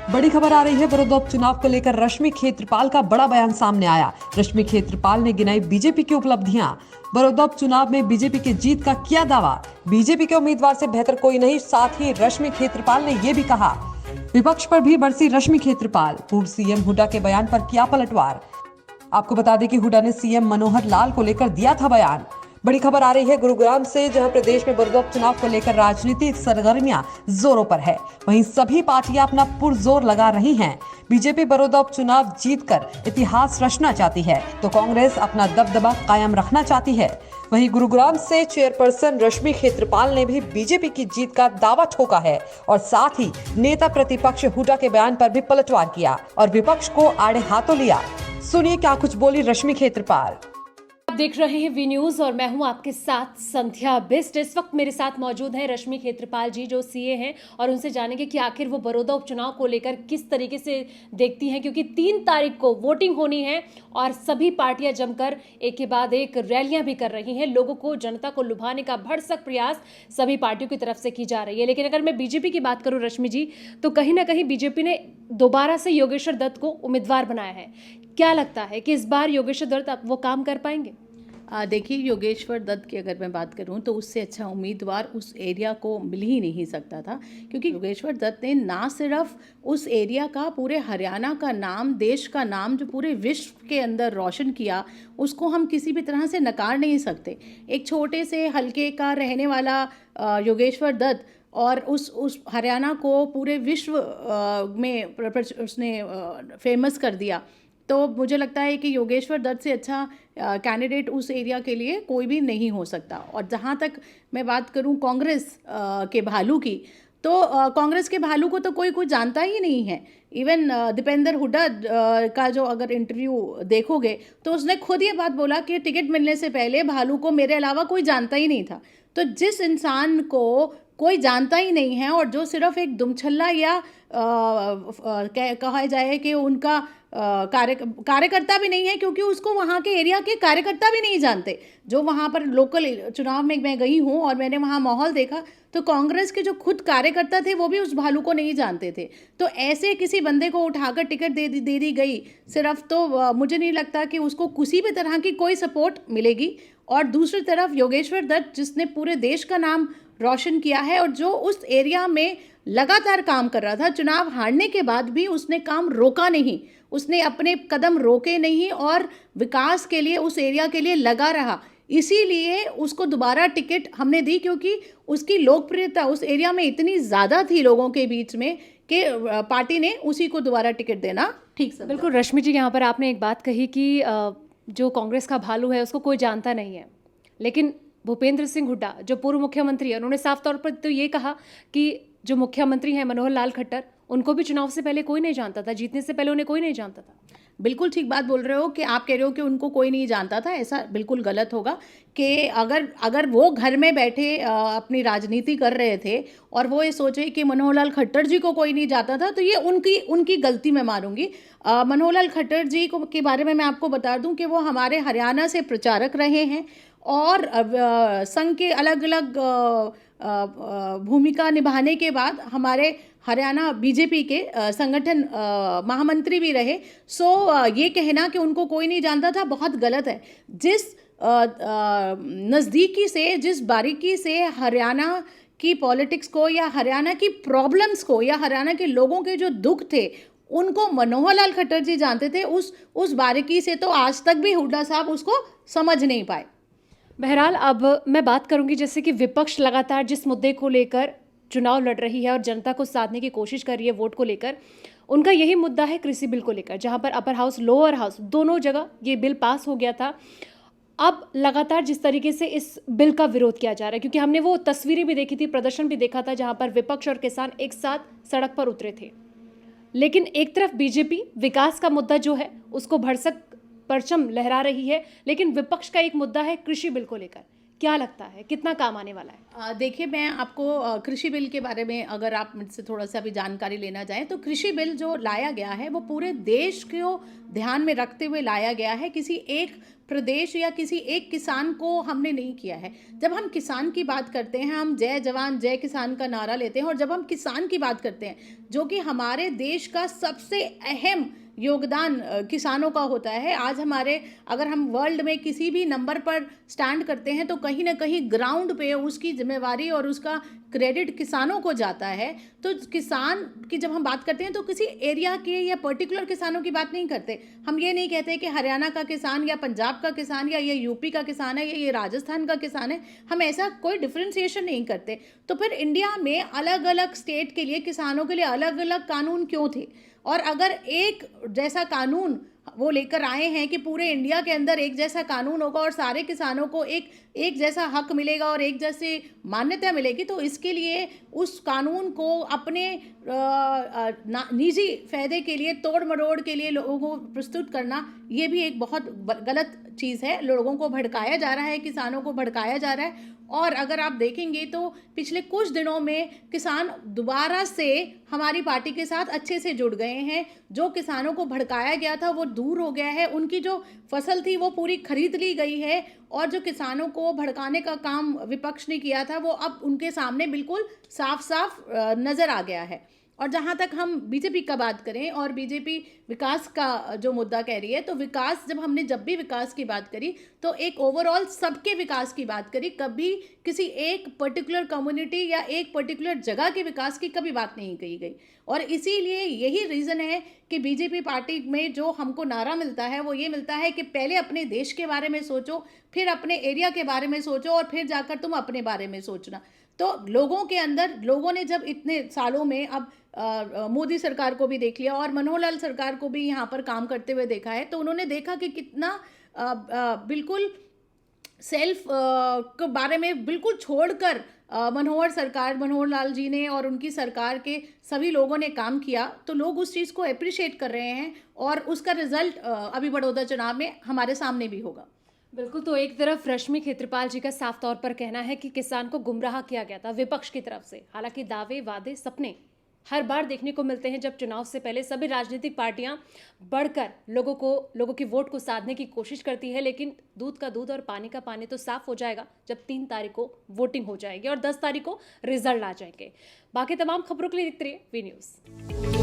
बड़ी खबर आ रही है। बड़ौदा उपचुनाव को लेकर रश्मि खेत्रपाल का बड़ा बयान सामने आया। रश्मि खेत्रपाल ने गिनाई बीजेपी की उपलब्धियां। बड़ौदा उपचुनाव में बीजेपी की जीत का किया दावा। बीजेपी के उम्मीदवार से बेहतर कोई नहीं। साथ ही रश्मि खेत्रपाल ने यह भी कहा, विपक्ष पर भी बरसी रश्मि खेत्रपाल। पूर्व सीएम हुड्डा के बयान पर किया पलटवार। आपको बता दें कि हुड्डा ने सीएम मनोहर लाल को लेकर दिया था बयान। बड़ी खबर आ रही है गुरुग्राम से, जहां प्रदेश में बड़ौदा उपचुनाव को लेकर राजनीतिक सरगर्मियां जोरों पर है। वहीं सभी पार्टियां अपना पुरजोर लगा रही हैं। बीजेपी बड़ौदा उपचुनाव जीतकर इतिहास रचना चाहती है, तो कांग्रेस अपना दबदबा कायम रखना चाहती है। वहीं गुरुग्राम से चेयरपर्सन रश्मि खेत्रपाल ने भी बीजेपी की जीत का दावा ठोका है और साथ ही नेता प्रतिपक्ष हुड्डा के बयान पर भी पलटवार किया और विपक्ष को आड़े हाथों लिया। सुनिए क्या कुछ बोली रश्मि खेत्रपाल। आप देख रहे हैं वी न्यूज और मैं हूं आपके साथ संध्या बिस्ट। इस वक्त मेरे साथ मौजूद हैं रश्मि खेत्रपाल जी, जो सीए हैं, और उनसे जानेंगे कि आखिर वो बड़ौदा उपचुनाव को लेकर किस तरीके से देखती हैं, क्योंकि 3 तारीख को वोटिंग होनी है और सभी पार्टियां जमकर एक के बाद एक रैलियां भी कर रही हैं। लोगों को, जनता को लुभाने का भरसक प्रयास सभी पार्टियों की तरफ से की जा रही है। लेकिन अगर मैं बीजेपी की बात करूं रश्मि जी, तो कहीं ना कहीं बीजेपी ने दोबारा से योगेश्वर दत्त को उम्मीदवार बनाया है। क्या लगता है कि इस बार योगेश्वर दत्त वो काम कर पाएंगे? देखिए, योगेश्वर दत्त की अगर मैं बात करूं तो उससे अच्छा उम्मीदवार उस एरिया को मिल ही नहीं सकता था, क्योंकि योगेश्वर दत्त ने ना सिर्फ उस एरिया का, पूरे हरियाणा का नाम, देश का नाम जो पूरे विश्व के अंदर रोशन किया, उसको हम किसी भी तरह से नकार नहीं सकते। एक छोटे से हल्के का रहने वाला योगेश्वर दत्त और उस हरियाणा को पूरे विश्व में उसने फेमस कर दिया। तो मुझे लगता है कि योगेश्वर दत्त से अच्छा कैंडिडेट उस एरिया के लिए कोई भी नहीं हो सकता। और जहाँ तक मैं बात करूँ कांग्रेस के भालू की, तो कांग्रेस के भालू को तो कोई जानता ही नहीं है। इवन दीपेंद्र हुड्डा का जो अगर इंटरव्यू देखोगे तो उसने खुद ये बात बोला कि टिकट मिलने से पहले भालू को मेरे अलावा कोई जानता ही नहीं था। तो जिस इंसान को कोई जानता ही नहीं है और जो सिर्फ एक दुमछल्ला या कहा जाए कि उनका कार्यकर्ता भी नहीं है, क्योंकि उसको वहाँ के एरिया के कार्यकर्ता भी नहीं जानते। जो वहाँ पर लोकल चुनाव में मैं गई हूँ और मैंने वहाँ माहौल देखा, तो कांग्रेस के जो खुद कार्यकर्ता थे वो भी उस भालू को नहीं जानते थे। तो ऐसे किसी बंदे को उठाकर टिकट दे दी गई सिर्फ, तो मुझे नहीं लगता कि उसको किसी भी तरह की कोई सपोर्ट मिलेगी। और दूसरी तरफ योगेश्वर दत्त, जिसने पूरे देश का नाम रोशन किया है और जो उस एरिया में लगातार काम कर रहा था, चुनाव हारने के बाद भी उसने काम रोका नहीं, उसने अपने कदम रोके नहीं और विकास के लिए, उस एरिया के लिए लगा रहा। इसीलिए उसको दोबारा टिकट हमने दी, क्योंकि उसकी लोकप्रियता उस एरिया में इतनी ज़्यादा थी लोगों के बीच में कि पार्टी ने उसी को दोबारा टिकट देना ठीक समझा। बिल्कुल रश्मि जी, यहाँ पर आपने एक बात कही कि जो कांग्रेस का भालू है उसको कोई जानता नहीं है, लेकिन भूपेंद्र सिंह हुड्डा जो पूर्व मुख्यमंत्री है, उन्होंने साफ तौर पर तो ये कहा कि जो मुख्यमंत्री हैं मनोहर लाल खट्टर, उनको भी चुनाव से पहले कोई नहीं जानता था, जीतने से पहले उन्हें कोई नहीं जानता था। बिल्कुल ठीक बात बोल रहे हो कि आप कह रहे हो कि उनको कोई नहीं जानता था, ऐसा बिल्कुल गलत होगा। कि अगर वो घर में बैठे अपनी राजनीति कर रहे थे और वो ये सोचे कि मनोहर लाल खट्टर जी को कोई नहीं जानता था, तो ये उनकी गलती मैं मानूंगी। मनोहर लाल खट्टर जी के बारे में मैं आपको बता दूं कि वो हमारे हरियाणा से प्रचारक रहे हैं और संघ के अलग अलग भूमिका निभाने के बाद हमारे हरियाणा बीजेपी के संगठन महामंत्री भी रहे। ये कहना कि उनको कोई नहीं जानता था बहुत गलत है। जिस नज़दीकी से, जिस बारीकी से हरियाणा की पॉलिटिक्स को या हरियाणा की प्रॉब्लम्स को या हरियाणा के लोगों के जो दुख थे उनको मनोहर लाल खट्टर जी जानते थे, उस बारीकी से तो आज तक भी हुड्डा साहब उसको समझ नहीं पाए। बहरहाल अब मैं बात करूंगी, जैसे कि विपक्ष लगातार जिस मुद्दे को लेकर चुनाव लड़ रही है और जनता को साधने की कोशिश कर रही है वोट को लेकर, उनका यही मुद्दा है कृषि बिल को लेकर, जहां पर अपर हाउस, लोअर हाउस दोनों जगह ये बिल पास हो गया था। अब लगातार जिस तरीके से इस बिल का विरोध किया जा रहा है, क्योंकि हमने वो तस्वीरें भी देखी थी, प्रदर्शन भी देखा था, जहां पर विपक्ष और किसान एक साथ सड़क पर उतरे थे। लेकिन एक तरफ बीजेपी विकास का मुद्दा जो है उसको भरसक परचम लहरा रही है, लेकिन विपक्ष का एक मुद्दा है कृषि बिल को लेकर। क्या लगता है कितना काम आने वाला है? देखिए, मैं आपको कृषि बिल के बारे में अगर आप मुझसे थोड़ा सा भी जानकारी लेना चाहें तो कृषि बिल जो लाया गया है वो पूरे देश को ध्यान में रखते हुए लाया गया है। किसी एक प्रदेश या किसी एक किसान को हमने नहीं किया है। जब हम किसान की बात करते हैं, हम जय जवान जय किसान का नारा लेते हैं, और जब हम किसान की बात करते हैं जो कि हमारे देश का सबसे अहम योगदान किसानों का होता है। आज हमारे, अगर हम वर्ल्ड में किसी भी नंबर पर स्टैंड करते हैं तो कहीं ना कहीं ग्राउंड पे उसकी जिम्मेवारी और उसका क्रेडिट किसानों को जाता है। तो किसान की जब हम बात करते हैं तो किसी एरिया के या पर्टिकुलर किसानों की बात नहीं करते। हम ये नहीं कहते कि हरियाणा का किसान या पंजाब का किसान या ये यूपी का किसान है या ये राजस्थान का किसान है। हम ऐसा कोई डिफ्रेंसिएशन नहीं करते। तो फिर इंडिया में अलग अलग स्टेट के लिए किसानों के लिए अलग अलग कानून क्यों थे? और अगर एक जैसा कानून वो लेकर आए हैं कि पूरे इंडिया के अंदर एक जैसा कानून होगा और सारे किसानों को एक जैसा हक मिलेगा और एक जैसी मान्यता मिलेगी, तो इसके लिए उस कानून को अपने निजी फायदे के लिए, तोड़ मरोड़ के लिए लोगों को प्रस्तुत करना, ये भी एक बहुत गलत चीज़ है। लोगों को भड़काया जा रहा है, किसानों को भड़काया जा रहा है। और अगर आप देखेंगे तो पिछले कुछ दिनों में किसान दोबारा से हमारी पार्टी के साथ अच्छे से जुड़ गए हैं। जो किसानों को भड़काया गया था वो दूर हो गया है, उनकी जो फसल थी वो पूरी खरीद ली गई है, और जो किसानों को भड़काने का काम विपक्ष ने किया था वो अब उनके सामने बिल्कुल साफ साफ नज़र आ गया है। और जहाँ तक हम बीजेपी का बात करें और बीजेपी विकास का जो मुद्दा कह रही है, तो विकास, जब भी विकास की बात करी तो एक ओवरऑल सबके विकास की बात करी। कभी किसी एक पर्टिकुलर कम्युनिटी या एक पर्टिकुलर जगह के विकास की कभी बात नहीं कही गई। और इसीलिए यही रीज़न है कि बीजेपी पार्टी में जो हमको नारा मिलता है वो ये मिलता है कि पहले अपने देश के बारे में सोचो, फिर अपने एरिया के बारे में सोचो, और फिर जाकर तुम अपने बारे में सोचना। तो लोगों के अंदर, लोगों ने जब इतने सालों में अब मोदी सरकार को भी देख लिया और मनोहर लाल सरकार को भी यहाँ पर काम करते हुए देखा है, तो उन्होंने देखा कि कितना बिल्कुल सेल्फ के बारे में बिल्कुल छोड़कर मनोहर लाल जी ने और उनकी सरकार के सभी लोगों ने काम किया। तो लोग उस चीज़ को अप्रिशिएट कर रहे हैं और उसका रिजल्ट अभी बड़ौदा चुनाव में हमारे सामने भी होगा। बिल्कुल। तो एक तरफ रश्मि खेत्रपाल जी का साफ तौर पर कहना है कि किसान को गुमराह किया गया था विपक्ष की तरफ से। हालांकि दावे, वादे, सपने हर बार देखने को मिलते हैं जब चुनाव से पहले सभी राजनीतिक पार्टियां बढ़कर लोगों की वोट को साधने की कोशिश करती है, लेकिन दूध का दूध और पानी का पानी तो साफ हो जाएगा जब 3 तारीख को वोटिंग हो जाएगी और 10 तारीख को रिजल्ट आ जाएंगे। बाकी तमाम खबरों के लिए देखते रहिए वी न्यूज़।